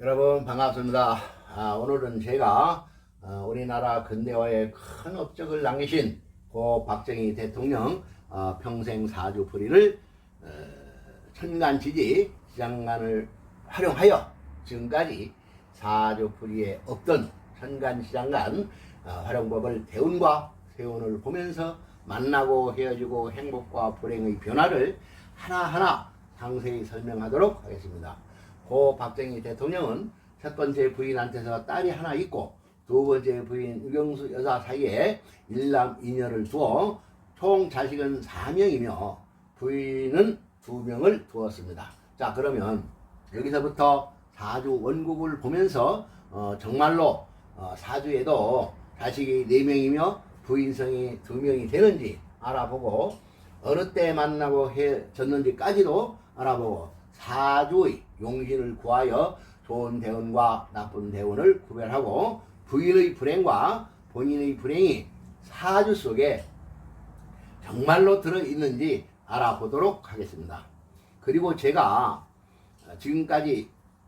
여러분 반갑습니다. 오늘은 제가 우리나라 근대화에 큰 업적을 남기신 고 박정희 대통령 평생 사주풀이를 천간지지 시장간을 활용하여 지금까지 사주풀이에 없던 천간시장간 활용법을 대운과 세운을 보면서 만나고 헤어지고 행복과 불행의 변화를 하나하나 상세히 설명하도록 하겠습니다. 고 박정희 대통령은 첫 번째 부인한테서 딸이 하나 있고 두 번째 부인 유경수 여사 사이에 일남 이녀를 두어 총 자식은 4명이며 부인은 2명을 두었습니다. 자, 그러면 여기서부터 사주 원국을 보면서 정말로 사주에도 자식이 4명이며 부인성이 2명이 되는지 알아보고 어느 때 만나고 헤어졌는지까지도 알아보고 사주의 용신을 구하여 좋은 대운과 나쁜 대운을 구별하고 부인의 불행과 본인의 불행이 사주 속에 정말로 들어있는지 알아보도록 하겠습니다. 그리고 제가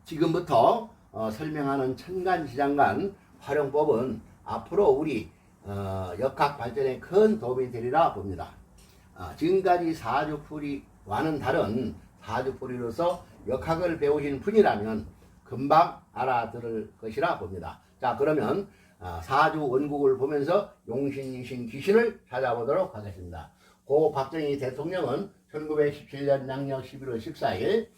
지금부터 설명하는 천간지장간 활용법은 앞으로 우리 역학 발전에 큰 도움이 되리라 봅니다. 지금까지 사주풀이와는 다른 사주풀이로서 역학을 배우신 분이라면 금방 알아들을 것이라 봅니다. 자, 그러면 사주 원국을 보면서 용신이신 귀신을 찾아보도록 하겠습니다. 고 박정희 대통령은 1917년 양력 11월 14일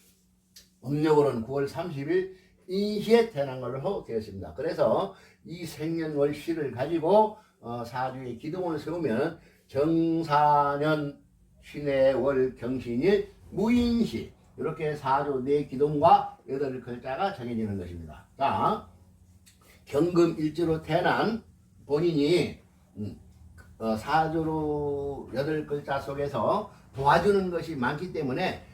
음력으로는 9월 30일 인시에 태어난 걸로 되었습니다. 그래서 이 생년월시를 가지고 사주의 기둥을 세우면 정사년 신해월 경신일 무인시 이렇게 사주 4기둥과 8글자가 정해지는 것입니다. 자, 경금일주로 태어난 본인이 사주로 8글자 속에서 도와주는 것이 많기 때문에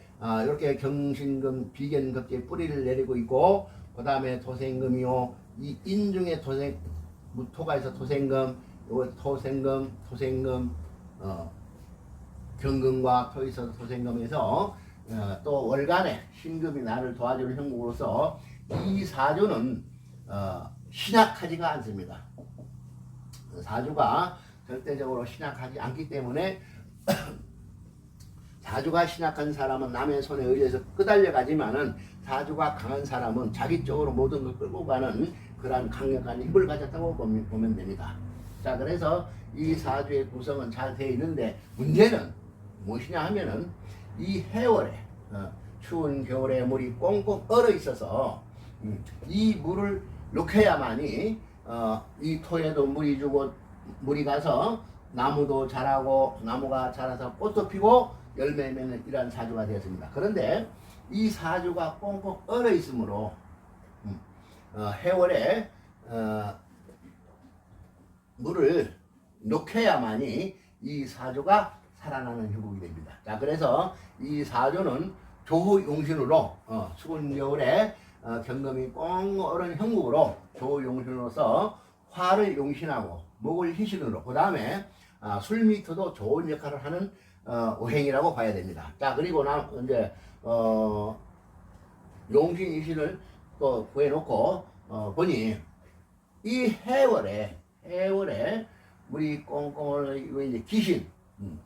이렇게 경신금, 비견급제 뿌리를 내리고 있고, 그 다음에 토생금이요, 이 인중에 무토가 있어 토생금, 요거 토생금, 경금과 토 있어서 토생금에서 또 월간에 신금이 나를 도와주는 형국으로서 이 사주는 신약하지가 않습니다. 사주가 절대적으로 신약하지 않기 때문에 사주가 신약한 사람은 남의 손에 의해서 끄달려 가지만은 사주가 강한 사람은 자기 쪽으로 모든 걸 끌고 가는 그러한 강력한 힘을 가졌다고 보면 됩니다. 자, 그래서 이 사주의 구성은 잘 되어 있는데 문제는 무엇이냐 하면은 이 해월에 추운 겨울에 물이 꽁꽁 얼어 있어서 이 물을 녹여야만이 이 토에도 물이 주고 물이 가서 나무도 자라고 나무가 자라서 꽃도 피고 열매 맺는 이러한 사주가 되었습니다. 그런데 이 사주가 꽁꽁 얼어 있으므로 해월에 물을 녹여야만이 이 사주가 살아나는 형국이 됩니다. 자, 그래서 이 사주는 조후용신으로 추운 겨울에 경금이 꽁 얼은 형국으로 조후용신으로서 화를 용신하고 목을 희신으로, 그 다음에 술미토도 좋은 역할을 하는 오행이라고 봐야 됩니다. 자, 그리고 이제 용신 이신을 또 구해놓고 보니 이 해월에 물이 꽁꽁 이제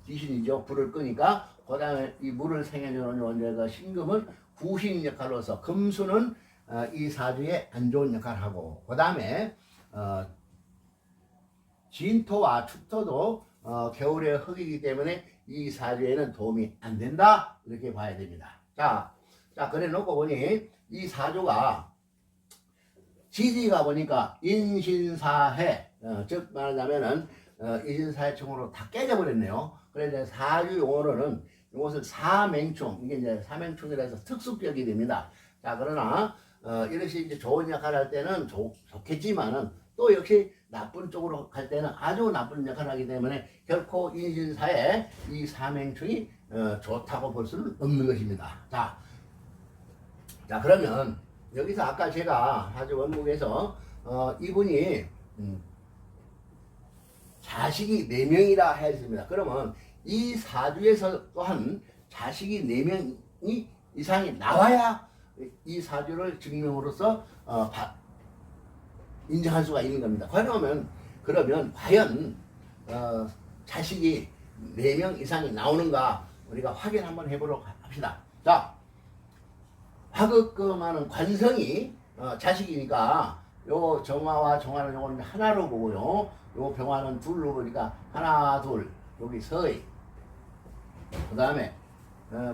귀신이죠. 불을 끄니까 그 다음에 이 물을 생해주는 원자가 신금은 구신 역할로서 금수는 이 사주에 안 좋은 역할을 하고, 그 다음에 진토와 축토도 겨울의 흙이기 때문에 이 사주에는 도움이 안 된다, 이렇게 봐야 됩니다. 자, 그래 놓고 보니 이 사주가 지지가 보니까 인신사해, 즉 말하자면은 인신사해충으로 다 깨져버렸네요. 그래서 사주 용어로는 이것을 사맹충, 이게 이제 사맹충이라 해서 특수격이 됩니다. 자, 그러나 이것이 이제 좋은 역할을 할 때는 좋겠지만은 또 역시 나쁜 쪽으로 갈 때는 아주 나쁜 역할을 하기 때문에 결코 인신사에 이 사맹충이 좋다고 볼 수는 없는 것입니다. 자, 그러면 여기서 아까 제가 사주 원국에서 이분이 자식이 4명이라 했습니다. 그러면 이 사주에서 또한 자식이 4명 이상이 나와야 이 사주를 증명으로서 인정할 수가 있는 겁니다. 그러면 과연 자식이 4명 이상이 나오는가 우리가 확인 한번 해보도록 합시다. 자, 화극금하는 관성이 자식이니까 요 정화와 정화는 요건 하나로 보고요. 요 병화는 둘로 보니까 하나, 둘, 여기 서의. 그 다음에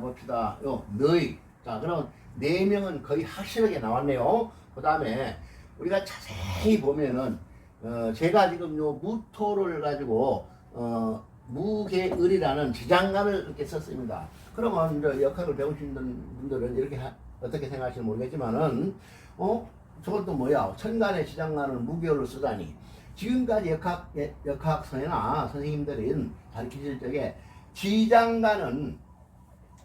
봅시다. 요 너의. 자, 그럼 4명은 거의 확실하게 나왔네요. 그 다음에 우리가 자세히 보면은 제가 지금 요 무토를 가지고 무계을이라는 지장간을 이렇게 썼습니다. 그러면 이제 역학을 배우신 분들은 이렇게 어떻게 생각하실지 모르겠지만은 저것도 뭐야? 천간의 지장간을 무계을로 쓰다니. 지금까지 역학서나 선생님들이 가르치실 적에 지장간은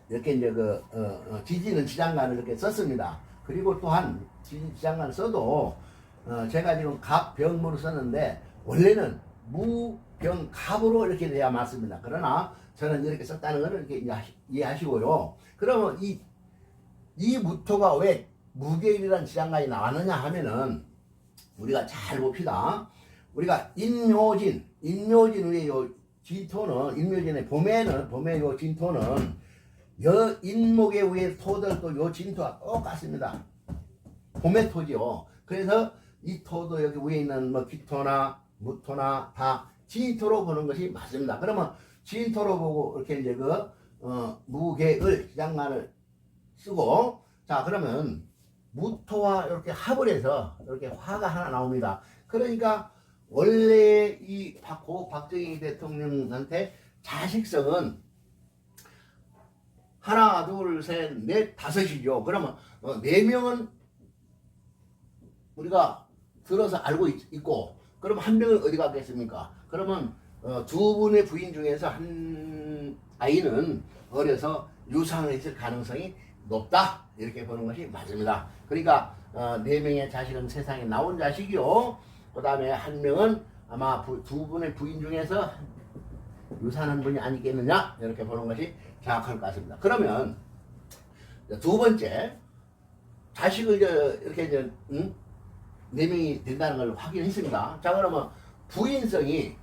이렇게 이제 지지는 지장간을 이렇게 썼습니다. 그리고 또한 지장간을 써도 제가 지금 갑병무로 썼는데 원래는 무병갑으로 이렇게 돼야 맞습니다. 그러나 저는 이렇게 썼다는 것을 이렇게 이해하시고요. 그러면 이 무토가 왜 무계일이라는 지장간이 나왔느냐 하면은 우리가 잘 봅시다. 우리가 인묘진 위에 요 진토는 인묘진의 봄의 요 진토는 인목의 위에 토들도 요 진토와 똑같습니다. 봄의 토지요. 그래서 이 토도 여기 위에 있는 뭐 기토나 무토나 다 진토로 보는 것이 맞습니다. 그러면 진토로 보고 이렇게 이제 무계을 지장간을 쓰고 자 그러면 무토와 이렇게 합을 해서 이렇게 화가 하나 나옵니다. 그러니까 원래 이 박정희 대통령한테 자식성은 하나, 둘, 셋, 넷, 다섯이죠. 그러면 4명은 우리가 들어서 알고 있고 그럼 1명은 어디 갔겠습니까? 그러면 2분의 부인 중에서 한 아이는 어려서 유산을 했을 가능성이 높다 이렇게 보는 것이 맞습니다. 그러니까 4명의 자식은 세상에 나온 자식이요. 그 다음에 1명은 아마 2분의 부인 중에서 유산한 분이 아니겠느냐 이렇게 보는 것이 정확할 것 같습니다. 그러면 두 번째 자식을 이렇게 이제 4명이 된다는 걸 확인했습니다. 자 그러면 부인성이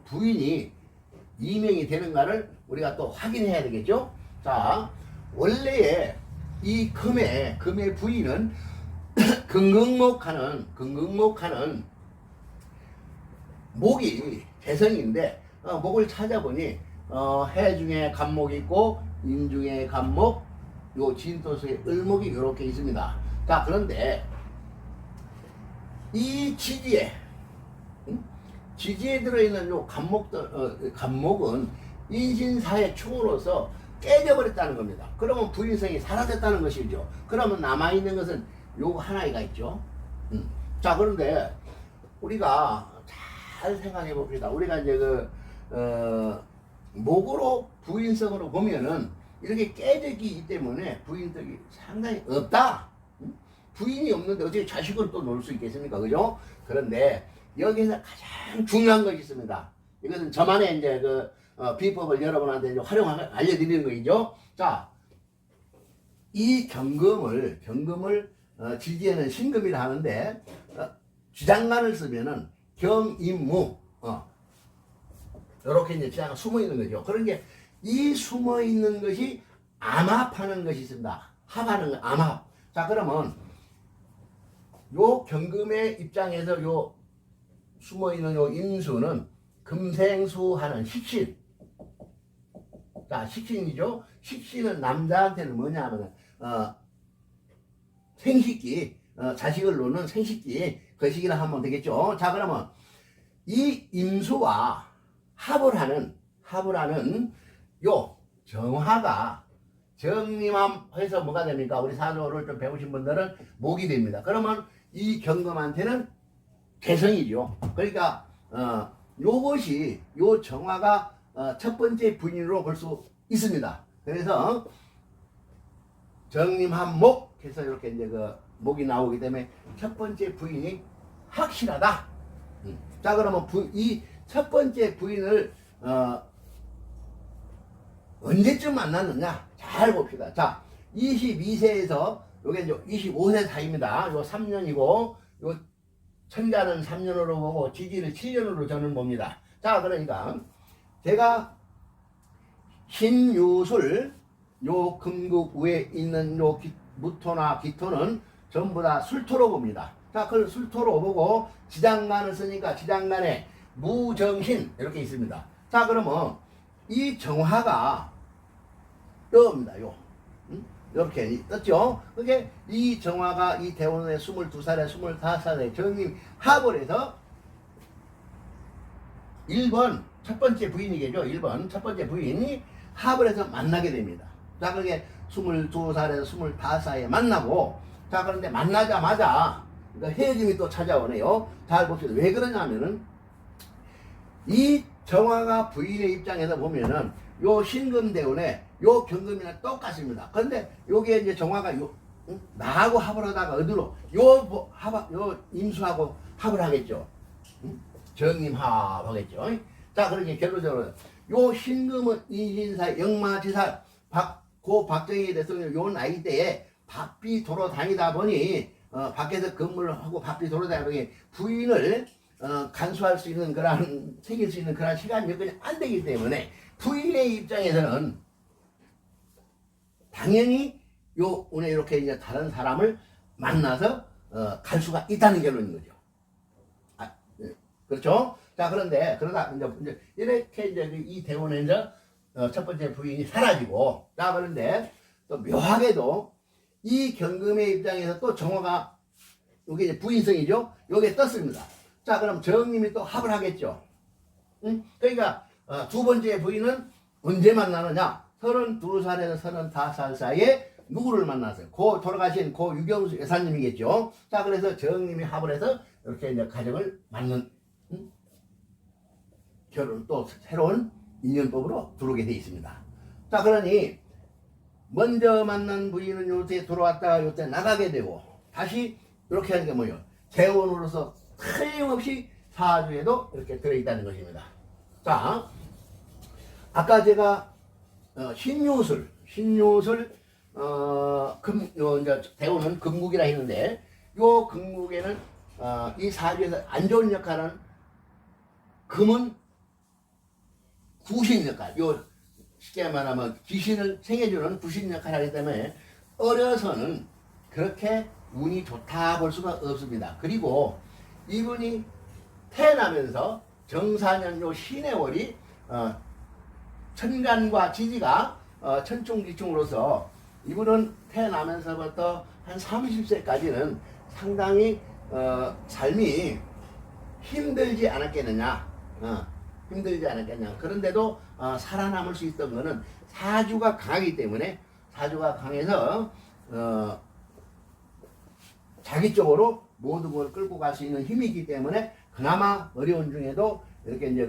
부인이 2명이 되는가를 우리가 또 확인해야 되겠죠. 자 원래의 이 금의 부인은 근극목하는 목이 개성인데 목을 찾아보니 해 중에 간목이 있고 인 중에 간목 요 진토수에 을목이 이렇게 있습니다. 자 그런데 이 지지에 들어있는 요 간목은 인신사의 충으로서 깨져버렸다는 겁니다. 그러면 부인성이 사라졌다는 것이죠. 그러면 남아있는 것은 요 하나가 있죠. 자 그런데 우리가 잘 생각해 봅시다. 우리가 이제 목으로 부인성으로 보면은 이렇게 깨지기 때문에 부인성이 상당히 없다. 부인이 없는데 어떻게 자식을 또 놓을 수 있겠습니까? 그죠? 그런데 여기서 가장 중요한 것이 있습니다. 이것은 저만의 이제 비법을 여러분한테 이제 알려드리는 거죠. 자, 이 경금을 지지에는 신금이라 하는데 지장간을 쓰면은 경임무 이렇게 이제 지장간 숨어 있는 거죠. 그런 게 이 숨어 있는 것이 암합하는 것이 있습니다. 합하는 거 암합. 자 그러면 요 경금의 입장에서 요 숨어 있는 요 임수는 금생수하는 식신. 자 식신이죠. 식신은 남자한테는 뭐냐 하면 생식기 자식을 놓는 생식기 거식이라 하면 되겠죠. 자 그러면 이 임수와 합을 하는 요 정화가 정림함해서 뭐가 됩니까? 우리 사조를 좀 배우신 분들은 목이 됩니다. 그러면 이 경금한테는 개성이죠. 그러니까 요것이 요 정화가 첫 번째 분인으로 볼 수 있습니다. 그래서 정림함 목 해서 이렇게 이제 목이 나오기 때문에 첫 번째 부인이 확실하다. 자 그러면 이 첫 번째 부인을 언제쯤 만났느냐 잘 봅시다. 자 22세에서 요게 이제 25세 사이입니다. 요 3년이고 요 천간은 3년으로 보고 지지를 7년으로 저는 봅니다. 자, 그러니까 제가 신유술 요 금국 위에 있는 요 무토나 기토는 전부 다 술토로 봅니다. 자, 그걸 술토로 보고 지장간을 쓰니까 지장간에 무정신 이렇게 있습니다. 자, 그러면 이 정화가 떠옵니다. 요 이렇게 떴죠. 그게 이 정화가 이 대원의 22살에 25살에 정임 합을 해서 1번 첫 번째 부인이겠죠. 1번 첫 번째 부인이 합을 해서 만나게 됩니다. 자, 그게 22살에서 25살에 만나고, 자, 그런데 만나자마자 헤어짐이 또 찾아오네요. 잘 봅시다. 왜 그러냐면은 이 정화가 부인의 입장에서 보면은 요 신금대운에 요 경금이랑 똑같습니다. 그런데 요게 이제 정화가 나하고 합을 하다가 어디로 요 임수하고 합을 하겠죠. 정임합 하겠죠. 자, 그러니 결론적으로 요 신금은 인신사 역마지살 고 박정희에 대해서 요 나이 때에 바삐 돌아다니다 보니 밖에서 근무를 하고 바삐 돌아다니다 보니 부인을 간수할 수 있는 그런 새길 수 있는 그런 시간 여건이 안 되기 때문에 부인의 입장에서는 당연히 요 오늘 이렇게 이제 다른 사람을 만나서 갈 수가 있다는 결론인 거죠. 아, 네. 그렇죠? 자, 그런데 그러다 이제 이렇게 이제 이 대원에 이제 첫 번째 부인이 사라지고, 자, 그런데 또 묘하게도 이 경금의 입장에서 또 정화가 이게 이제 부인성이죠. 요게 떴습니다. 자, 그럼 정님이 또 합을 하겠죠. 응? 그러니까 두 번째 부인은 언제 만나느냐? 32살에서 35살 사이에 누구를 만났어요? 돌아가신 유경수 여사님이겠죠. 자, 그래서 정님이 합을 해서 이렇게 이제 가정을 맞는 결혼 또 새로운 인연법으로 들어오게 돼 있습니다. 자, 그러니 먼저 만난 부인은 요때 들어왔다가 요때 나가게 되고 다시 이렇게 하는 게 뭐예요? 재혼으로서 틀림없이 사주에도 이렇게 들어있다는 것입니다. 자, 아까 제가 신유술 이제 대운은 금국이라 했는데 요 금국에는 이 사주에서 안 좋은 역할은 금은 구신 역할, 요 쉽게 말하면 귀신을 생해주는 구신 역할을 하기 때문에 어려서는 그렇게 운이 좋다 볼 수가 없습니다. 그리고 이분이 태어나면서 정사년 요 신의 월이 천간과 지지가 천충기충으로서 이분은 태어나면서부터 한 30세까지는 상당히 삶이 힘들지 않았겠느냐. 힘들지 않았겠냐. 그런데도 살아남을 수 있던 거는 사주가 강하기 때문에, 사주가 강해서 자기 쪽으로 모든 걸 끌고 갈 수 있는 힘이 있기 때문에 그나마 어려운 중에도 이렇게 이제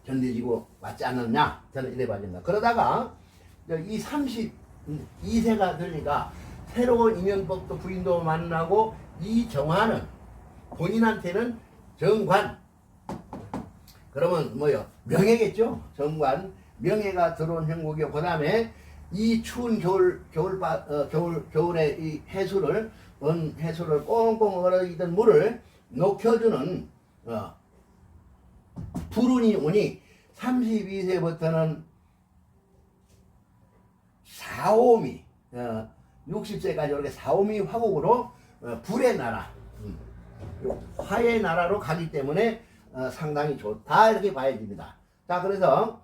견디지고 왔지 않았냐, 저는 이래 봐집니다. 그러다가 이 32세가 되니까 새로운 인연법도 부인도 만나고 이 정화는 본인한테는 정관, 그러면 뭐요? 명예겠죠? 정관, 명예가 들어온 형국이요. 그 다음에 이 추운 겨울에 이 해수를 꽁꽁 얼어있던 물을 녹여주는 불운이 오니 32세부터는 사오미, 60세까지 이렇게 사오미 화국으로 불의 나라, 화의 나라로 가기 때문에 상당히 좋다 이렇게 봐야 됩니다. 자, 그래서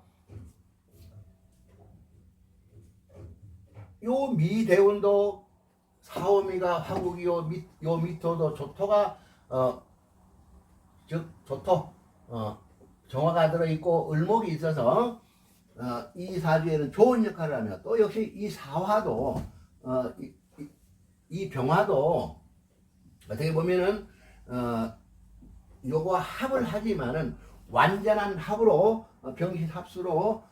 요 미대운도 사오미가 화국이요, 요 미토도 조토가 즉 조토 정화가 들어있고 을목이 있어서 이 사주에는 좋은 역할을 하며, 또 역시 이 사화도 이 병화도 어떻게 보면은 요거 합을 하지만은 완전한 합으로 병실합수로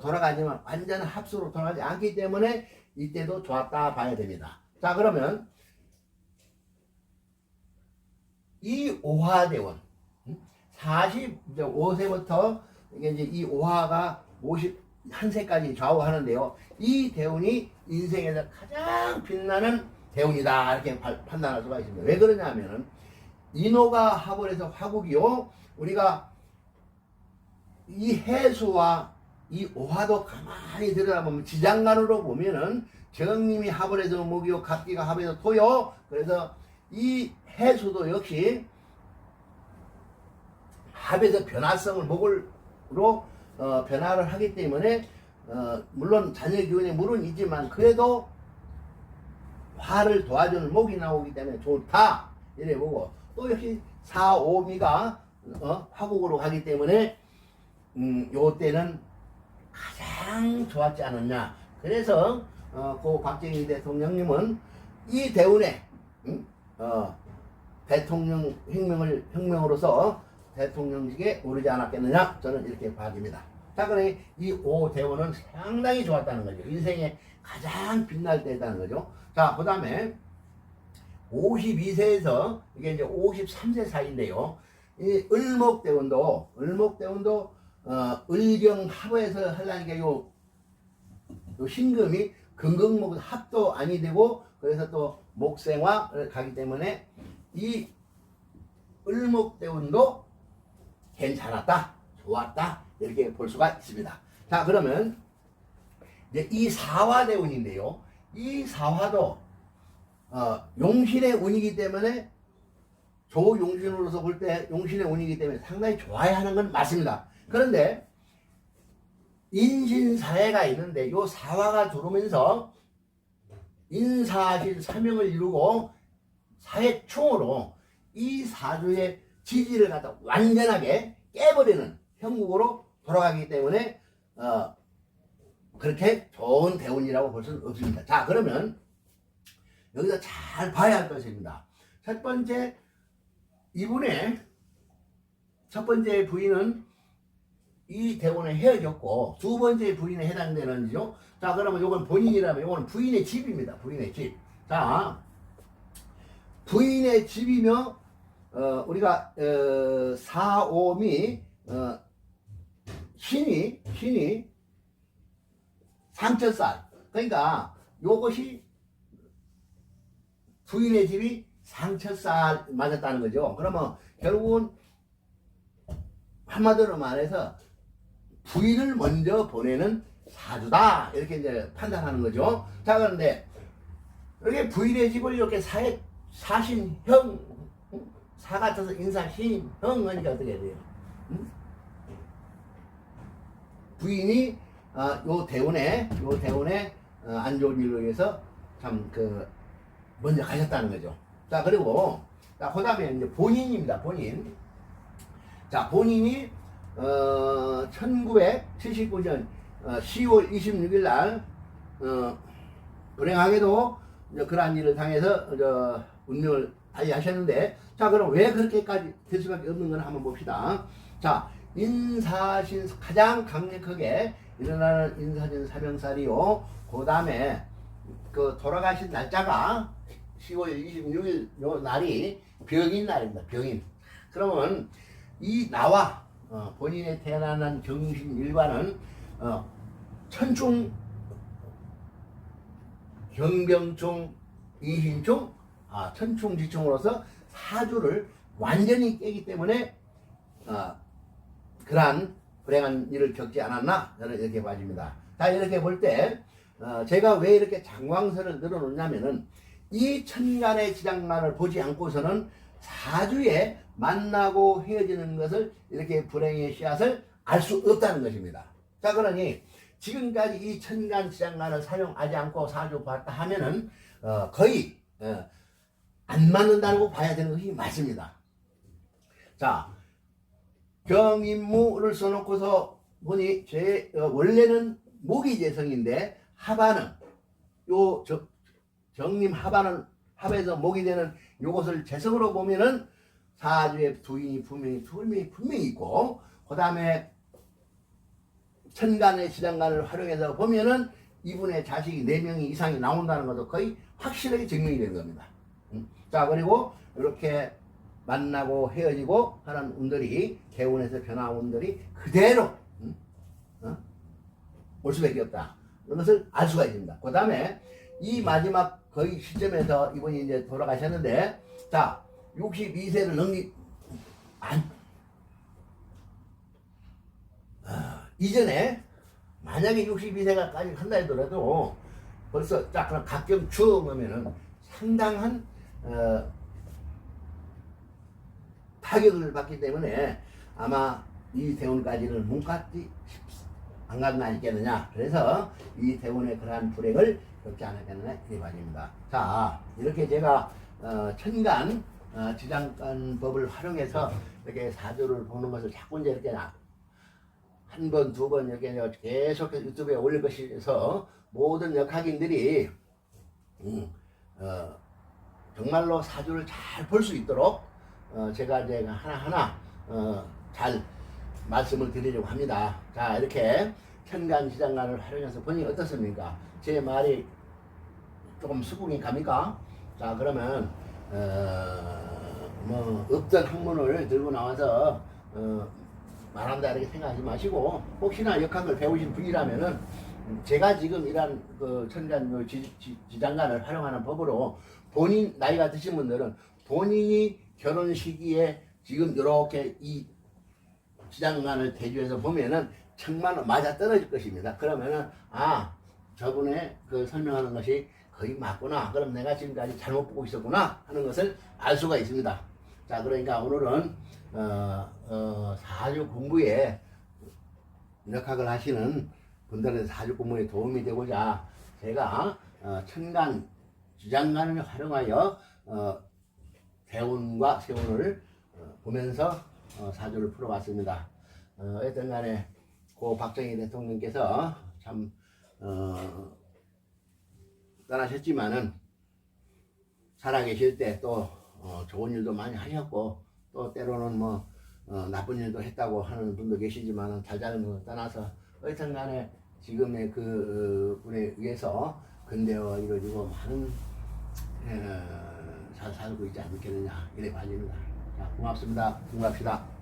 돌아가지만 완전한 합수로 돌아가지 않기 때문에 이때도 좋았다 봐야 됩니다. 자, 그러면 이 오화대원 45세부터 이게 이제 이 오화가 한세까지 좌우하는데요. 이 대운이 인생에서 가장 빛나는 대운이다 이렇게 판단할 수가 있습니다. 왜 그러냐면은 인호가 합을해서 화국이요. 우리가 이 해수와 이 오화도 가만히 들여다보면 지장간으로 보면은 정님이 합을해서 목이요, 갑기가 합해서 토요. 그래서 이 해수도 역시 합에서 변화성을 목으로 변화를 하기 때문에 물론 자녀 기운의 물은 있지만 그래도 화를 도와주는 목이 나오기 때문에 좋다 이래 보고, 또 역시 사오미가 화국으로 가기 때문에 요 때는 가장 좋았지 않았냐. 그래서 고 박정희 대통령님은 이 대운에 대통령 혁명으로서 대통령직에 오르지 않았겠느냐, 저는 이렇게 봐집니다. 자, 그러니 이 오대운은 상당히 좋았다는 거죠. 인생에 가장 빛날 때였다는 거죠. 자, 그 다음에 52세에서 이게 이제 53세 사이인데요. 이 을목대운도 을경합에서 하려니까 요 신금이 금극목 합도 아니 되고, 그래서 또 목생화를 가기 때문에 이 을목대운도 괜찮았다, 좋았다 이렇게 볼 수가 있습니다. 자, 그러면 이제 이 사화대운인데요. 이 사화도 용신의 운이기 때문에, 조용신으로서 볼 때 용신의 운이기 때문에 상당히 좋아야 하는 건 맞습니다. 그런데 인신사회가 있는데 요 사화가 들어오면서 인사실 사명을 이루고 사회충으로 이 사주의 지지를 갖다 완전하게 깨버리는 형국으로 돌아가기 때문에 그렇게 좋은 대운이라고 볼 수는 없습니다. 자, 그러면 여기서 잘 봐야 할 것입니다. 첫 번째, 이분의 첫 번째 부인은 이 대운에 헤어졌고, 두 번째 부인에 해당되는지요. 자, 그러면 요건 본인이라면 요건 부인의 집입니다. 부인의 집. 자, 부인의 집이며 우리가 사오미 신이 상처살, 그러니까 요것이 부인의 집이 상처살 맞았다는 거죠. 그러면 결국은 한마디로 말해서 부인을 먼저 보내는 사주다 이렇게 이제 판단하는 거죠. 자, 그런데 이렇게 부인의 집을 이렇게 사신형, 사 같아서 인사신형 하니까 어떻게 돼요? 부인이 요 대운에 안 좋은 일로 인해서 참 먼저 가셨다는 거죠. 자, 그리고 그 다음에 이제 본인입니다. 본인. 자, 본인이 1979년 10월 26일 날 불행하게도 그러한 일을 당해서 운명을 달리하셨는데, 자, 그럼 왜 그렇게까지 될 수밖에 없는 걸 한번 봅시다. 자, 인사신 가장 강력하게 일어나는 인사신 사명살이요. 그 다음에 돌아가신 날짜가 10월 26일 요 날이 병인 날입니다. 병인. 그러면 이 나와 본인의 태어난 경신일과는 천충, 경병충, 이신충, 천충지충으로서 사주를 완전히 깨기 때문에 그러한 불행한 일을 겪지 않았나, 저는 이렇게 봐집니다. 자, 이렇게 볼 때 제가 왜 이렇게 장광설을 늘어놓냐면은 이 천간의 지장만을 보지 않고서는 사주에 만나고 헤어지는 것을, 이렇게 불행의 씨앗을 알 수 없다는 것입니다. 자, 그러니 지금까지 이 천간 지장간을 사용하지 않고 사주 봤다 하면은 거의 안 맞는다고 봐야 되는 것이 맞습니다. 자, 경인무를 써놓고서 보니 원래는 목이재성인데 합하는 요 정님 합하는 합에서 목이 되는 요것을 재성으로 보면은 사주의 부인이 분명히 있고, 그 다음에 천간의 지장간을 활용해서 보면은 이분의 자식이 4명이 이상이 나온다는 것도 거의 확실하게 증명이 되는 겁니다. 자, 그리고 이렇게 만나고 헤어지고 하는 운들이, 개운에서 변화 운들이 그대로 볼 수밖에 없다. 그런 것을 알 수가 있습니다. 그 다음에 이 마지막 거의 시점에서 이분이 이제 돌아가셨는데, 자, 62세를 이전에 만약에 62세가까지 한다 하더라도 벌써 딱 그런 각경추 하면은 상당한 타격을 받기 때문에 아마 이 대운까지는 문까지 안 가는 거 아니겠느냐. 그래서 이 대운의 그러한 불행을 겪지 않았겠느냐 이 말입니다. 자, 이렇게 제가 천간 지장간법을 활용해서 이렇게 사주를 보는 것을 자꾸 이제 이렇게 한 번, 두 번 이렇게 계속해서 유튜브에 올릴 것이어서 모든 역학인들이 정말로 사주를 잘 볼 수 있도록 제가 이제 하나하나 잘 말씀을 드리려고 합니다. 자, 이렇게 천간 지장간을 활용해서 보니 어떻습니까? 제 말이 조금 수긍이 갑니까? 자, 그러면 뭐 없던 학문을 들고 나와서 말한다 이렇게 생각하지 마시고, 혹시나 역학을 배우신 분이라면은 제가 지금 이런 그 천간 지장간을 활용하는 법으로 본인 나이가 드신 분들은 본인이 결혼 시기에 지금 이렇게 이 지장간을 대주해서 보면은 정말 맞아 떨어질 것입니다. 그러면은 저분의 그 설명하는 것이 거의 맞구나. 그럼 내가 지금까지 잘못 보고 있었구나 하는 것을 알 수가 있습니다. 자, 그러니까 오늘은 사주 공부에 역학을 하시는 분들의 사주 공부에 도움이 되고자 제가 천간 지장간을 활용하여 대운과 세운을 보면서 사주를 풀어봤습니다. 어쨌든 간에 고 박정희 대통령께서 참 떠나셨지만은 살아계실 때 또 좋은 일도 많이 하셨고, 또 때로는 뭐 나쁜 일도 했다고 하는 분도 계시지만 잘잘못 떠나서 어쨌든 간에 지금의 그 분에 의해서 근대화가 이루어지고 많은 잘 살고 있지 않겠느냐 이래 봐집니다. 자, 고맙습니다. 공부합시다.